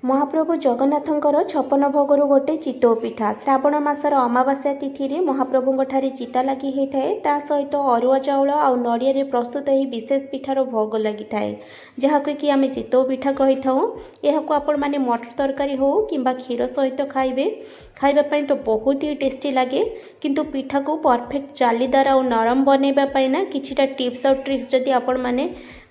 महाप्रभु जगन्नाथंकर 56 भोगरू गोटे चितौ पिठा श्रावण मासर अमावास्या तिथि रे महाप्रभु ठारे चिता लगी होता ता सहित अरुआ चाउल आउ नड़िया प्रस्तुत ही विशेष पिठार भोग लगी थाए जहाँको कि आम चितौ पिठा कही था। यह आपण मैंने मटर तरकारी हो कि क्षीर सहित खाइबे खाइबापी तो बहुत ही टेस्टी लगे किंतु पिठा को परफेक्ट जालीदार और नरम बनैवाई ना किछिटा टिप्स और ट्रिक्स जदि आपण मैंने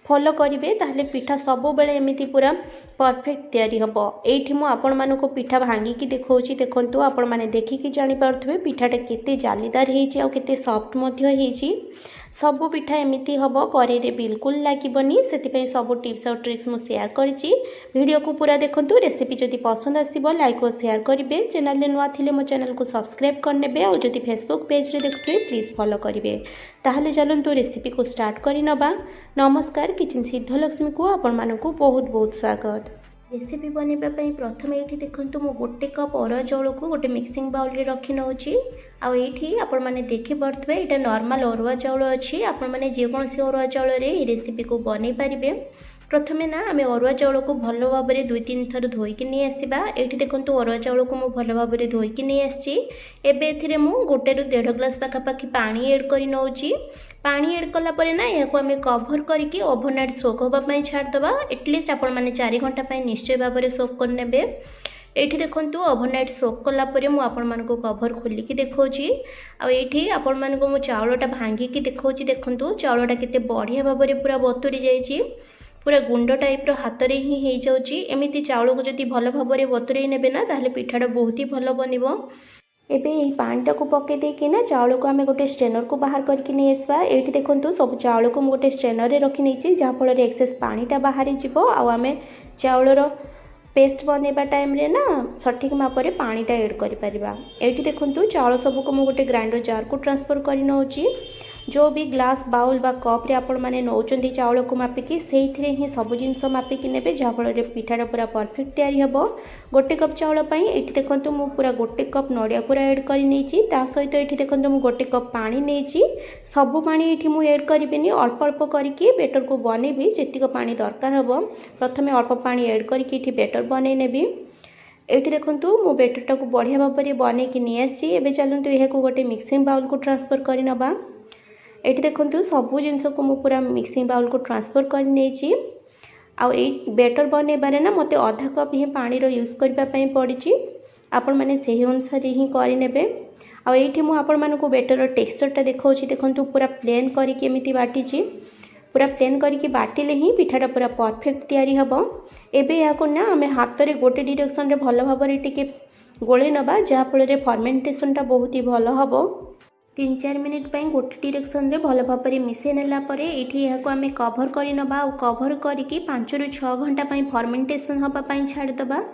फॉलो करेंगे ताहले पिठा सब बेले एमती पूरा परफेक्ट तैयारी हम ये आपण मानक पिठा भांगिकी देखौछि देखंतु आपण माने देखिकी जानि पारुथबे पिठाटा केते जालीदार हेछि आ केते सॉफ्ट मध्य हेछि। सब पिठा एमती हम करेरे बिल्कुल लागबनी से सब टिप्स और ट्रिक्स मु शेयर करिछि। वीडियो को पूरा देखंतु। रेसिपी जदि पसंद आसीबो लाइक और शेयर करेंगे। चैनल रे नुआ थिले मो चैनल को सब्सक्राइब करनेबे और जदि फेसबुक पेज रे देखुथबे प्लीज फॉलो करेंगे। ताहले चलंतु रेसिपी को स्टार्ट करि नबा। नमस्कार किचन सिद्धलक्ष्मी को आपण मानकु बहुत बहुत स्वागत। रेसिपी बनवाई प्रथम ये देखो मु गोटे कप अरुआ चाउल को गोटे मिक्सिंग बाउल रे रखी नौची आठी आपण मैंने देखी पारे यहाँ नॉर्मल अरुआ चाउल अच्छी आपण मैंने जेकोसी अरुआ चाउल रे रेसिपी को बनै पारे। प्रथमे ना आम अरुआ चाउल को भल भाव में 2-3 थर धोईकी नहीं आसवा। ये देखो अरुआ चाउल को मुझे भल भाव में धोईकी नहीं आसी। एबे मु 1-1.5 ग्लास पाखापाखि पानी एड कर नौची। पानी एड कलापर ना यहाँ आम कभर करके ओभरनाइट सोक हाँपाई छाड़दे एटलिस्ट आपण मैंने 4 घंटा निश्चय भाव में सोक करने। ये देखो ओभरनाइट सोक कलापर मुझे कभर खोलिकी देखी आठी आपण मानक मु चाउलटा भांगिकी देखी देखूँ चाउलटा केते बढ़िया भाव में पूरा बतुरी जाइए पूरा गुंड टाइप हाथ में ही हो जाऊँगी। एमती चाउल को जब भल भाव में बतुरे ने ना ताहले पिठाटा बहुत ही भल बनिबो। एबे यही पानीटा को पकई देकी ना चाउल को आम गोटे स्ट्रेनर को बाहर करके नहीं आसवा। ये देखो सब चाउल को गोटे स्ट्रेनर रे रखी नहीं जहाँफल एक्सेस पानीटा बाहरी जीव आम चाउलर पेस्ट बनवा टाइम रे ना सठिक मापरे पानीटा एड करिपरिबा। एठी देखंतु चाउल सब को मु गोटे ग्राइंडर जार को ट्रांसफर करि नउची। जो भी ग्लास बाउल बा कप रे आपण माने नौचंदी चाउल को मापिकी सेइथिरे ही सब जिनस मापिकी नेबे जहाँफल रे पिठाटा पूरा परफेक्ट तैयारी हबो। गोटे कप चाउल पई एठी देखंतु मु पूरा गोटे कप नड़िया पूरा एड करि नेची ता सहित एठी देखंतु मु गोटे कप पानी नेची। सब पानी एठी मु एड करिबेनी अल्प अल्प करिकी बेटर को बनेबी जेतिक पानी दरकार हबो। प्रथमे अल्प पानी एड करिकी एठी बेटर बनै नेबी। एठी देखंतु मु बेटरटा को बढ़िया भाव में बनैकी नहीं आसी। एबे चलंतु एहा को गोटे मिक्सिंग बाउल को ट्रांसफर करि नबा। एठी देखंतु सबु जिनस को मु पूरा मिक्सिंग बाउल को ट्रांसफर कर नेची आउ ए बेटर बनैबारे ना मते आधा कप ही पानी रो यूज करबा पई पड़िची। आपण माने सही अनुसार ही करि नेबे। आउ एठी मु आपण मानको बेटर टेक्सचरटा देखौची देखंतु पूरा प्लेन करिके एमिति बाटिची। पूरा प्लेन करके बाटिले ही पिठाटा पूरा परफेक्ट तैयारी हबो। एबे याको ना आमे हाथ रे गोटे डायरेक्शन रे भल भाव में टिके गोळे नबा जहाँफल रे फर्मेंटेशनटा बहुत ही भल हबो। 3-4 मिनिट पई गोटे डायरेक्शन रे भल भाव में मिसे नेला परे एठी याको आमे कभर करि नबा और कभर करके 5-6 घंटा पई फर्मेंटेशन हबा पई छाड़ दबा।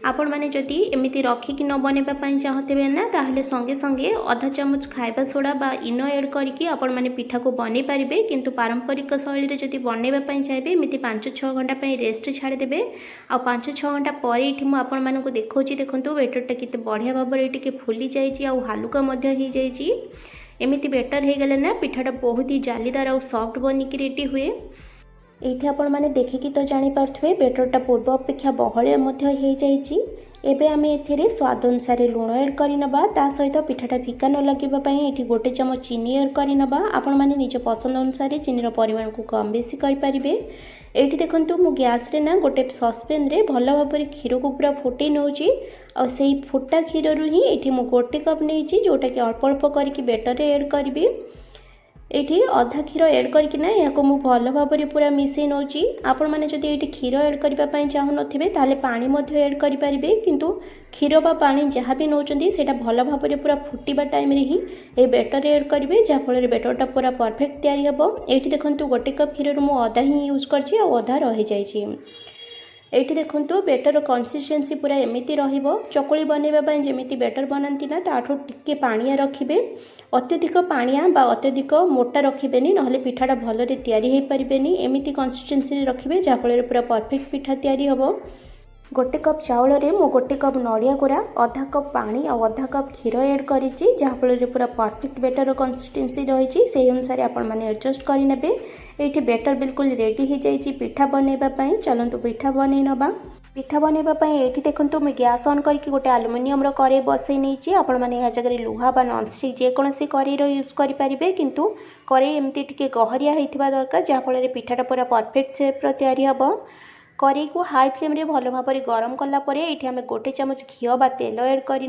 आपण माने जदि एमिति रखिकी न बनैबा पई चाहते ना ताहले संगे संगे आधा चामच खाइबा सोडा बा इनो एड करके आपण माने पिठा को बनै पारिबे। किंतु पारंपरिक शैली रे जदि बनैबा पई चाहबे एमिति 5-6 घंटा पई रेस्ट छाड़ देबे। आ 5-6 घंटा पर एठी मु आपण मानकु देखौची देखंतु बेटरटा केते बढ़िया भाव में टिके फुली जाईची आ हालुका मध्य ही जाईची। एमिति बेटर हे गेले ना पिठाटा बहुत ही जालीदार और सॉफ्ट बनिकी रेडी हुए। ये आपण मैंने देखिकी तो जानीपे बेटरटा पूर्व अपेक्षा बहलिया हो जाइए। एबे आमे एथिरे स्वाद अनुसार लुण एड कर नबा ता सहित पिठाटा फिका न लगे ये गोटे चमच चीनी एड कर नबा। आपण मैंने निज पसंद अनुसार चीनीर परिमाण को कम बेसी करें। ये देखो मु गैस रे ना गोटे ससपेन रे भल भाव में क्षीर को पूरा फुटे नौची और से फुटा क्षीर रू ही ये मु गोटे कप नहीं जोटा कि अल्प अल्प करके बेटर एड करी। ये अधा क्षीर एड करके ना यहाँ को भल भाव में पूरा मिसई नौची। आपण मैंने जब ये क्षीर एड करने चाहूँ ताले पानी एड करें किंतु क्षीर बा पानी जहाँ भी नौकरी से भल भाव में पूरा फुटा टाइम ही ये बेटर एड करेंगे जहाँफल बेटरटा पूरा परफेक्ट तैयारी हम। ये देखो गोटे कप क्षीर मु अधा ही यूज कर अधा रही जाइए। ये देखो बेटर कंसिस्टेंसी पूरा एमती रहिबो। चकुली बनैबा जमी बेटर बनाती ना ताठू टिके पानिया रखिबे। अत्यधिक पानिया बा अत्यधिक मोटा रखिबेनी नहले पिठाटा भलरे तैयारी हो पारिबेनी। एमती कंसिस्टेंसी रखिबे जहाँफल पूरा परफेक्ट पिठा तैयारी हबो। गोटे कप चाउल रे मु गोटे कप नड़िया कोरा आधा कप पानी और आधा कप क्षीर एड करिछि जहाँफल पूरा परफेक्ट बेटर कंसिस्टेंसी रही से अनुसार आपण माने एडजस्ट करेंगे। ये बेटर बिल्कुल रेडी हो जाइए पिठा बनैबा पई। चलंतु पिठा बनै नबा। पिठा बनवाई ये देखो मुझे गैस ऑन करके गोटे आलुमिनियम कड़े बसई नहीं आपण मैंने यहाँ जगह लुहा बा नॉनस्टिक जेकोसी कड़े यूज करेंगे किंतु कड़े एमती टे गहरिया होता दरकार जहाँफल पिठाटा पूरा परफेक्ट सेप्र तैयारी हम कड़े को हाई फ्लेम रे भल भाव गरम कलापर ये आम गोटे चामच घी बा तेल एड कर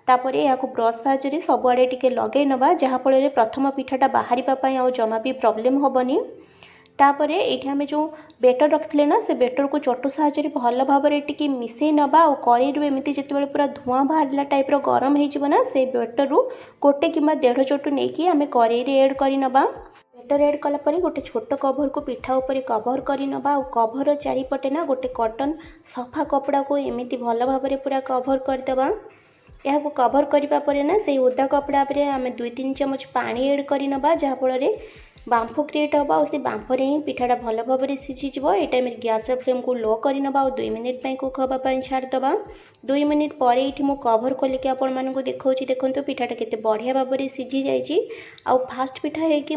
तापर यहाँ ब्रश साहाଯ୍य सबुआड़े टे लगे नवा जहाँफल प्रथम पिठाटा बाहर आ जमा भी प्रोब्लेम हेनी तापर ये आम जो बेटर रखते ना से बेटर को चटु साहाଯ୍य भल भाव टी मिसई नवा और कड़े एमती जिते पूरा धुआं बाहर टाइप गरम होना से बेटर गोटे कि 1.5 चटु नहीं आम कड़े एड कर बेटर एड कलापर गोटे छोट कभर को पिठा उपर कभर कर कभर चारिपटे ना गोटे कॉटन सफा कपड़ा को एमती भल भाव पूरा कभर करदे यहाँ कभर करने ना से ओदा कपड़ा आम 2-3 चमच पानी एड कर जहाँफल बांफ क्रिएट हाँ और से बांफरे ही पिठाटा भल भाव सीझीज ये टाइम गैस फ्लेम को लो कर 2 मिनिट कुक हाँपाई छाड़दे 2 मिनिट पर ये मुझे कभर खोलिक आपण देखा देखो पिठाटा केते बढ़िया भाव में सीझी जाइए आउ फास्ट पिठा होगी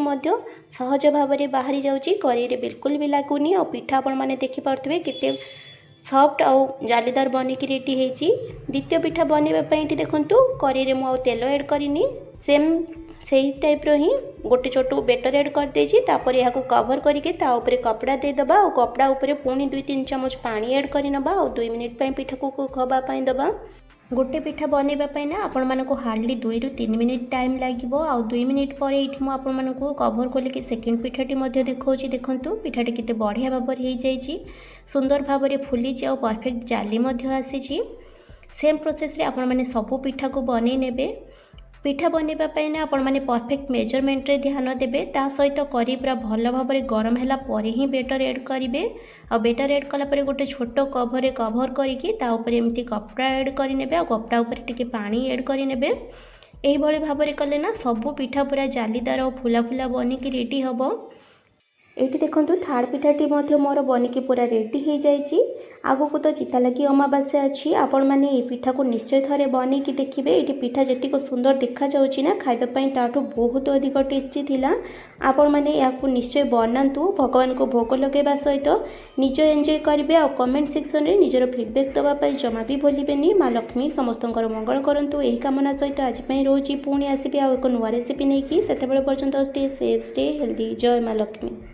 सहज भाव में बाहरी जाऊँगी कड़े बिल्कुल भी लगुनि आ पिठा आपण मैंने देखिपे केते सॉफ्ट आउ जालीदार बनिकी रेडी होती द्वितीय पिठा बनवाई ये देखूँ कड़े मुझे तेल एड करनी सेम सही टाइप्र ही गोटे चटु बेटर एड कर देछि तापर यहाँ कभर करके कपड़ा देदेबा और कपड़ा उपर पुणी 2-3 चमच पानी एड कर नबा और 2 मिनिट पिठा को कुक हाँपाई दबा गोटे पिठा बनवाई ना आपण मानक हार्डली 2-3 मिनिट टाइम लगे आउ 2 मिनिट पर ये आपण मानक कभर खोलिक सेकेंड पिठाटी देखा देखु पिठाटी केते बढ़िया भाव हो सुंदर भाव में फुली आ परफेक्ट जाली आसी सेम प्रोसेस रे आपण माने सबू पिठा को बनै नेबे पिठा बनवाई ना आपण मैंने परफेक्ट मेजरमेंट रे ध्यान देबे ता सहित करी पूरा भल भाव में गरम है ही बेटर एड करेंगे आ बेटर एड कलापर गोटे छोट कभर कभर करके एमती कपड़ा एड करे आ कपड़ा उपर टिके पानी एड करे यही भाव में कले ना सबू पिठा पूरा जालीदार और फुला फुला बनिकी रेडी हम ये देखो थर्ड पिठाटी मोर बनिकी पूरा रेडी हो जाइए आगक तो चिता लगी अमावास्या अच्छी आपण मैंने ये पिठा को निश्चय थे बन की देखिए ये पिठा जी सुंदर देखा ना खावाई ताठू बहुत अधिक टेस्टी थिला आपण मैंने या निश्चय बनातु भगवान को भोग लगेवा सहित निज एंजॉय करेंगे आ कमेंट सेक्शन में निजर फीडबैक देवाई जमा भी भूलें माँ लक्ष्मी समस्त मंगल करूँ यही कामना सहित आज रोज पुणी आसबि आ एक नुआ रेसिपी नहीं कि से पर्यंत स्टे सेफ स्टे हेल्दी जय माँ लक्ष्मी।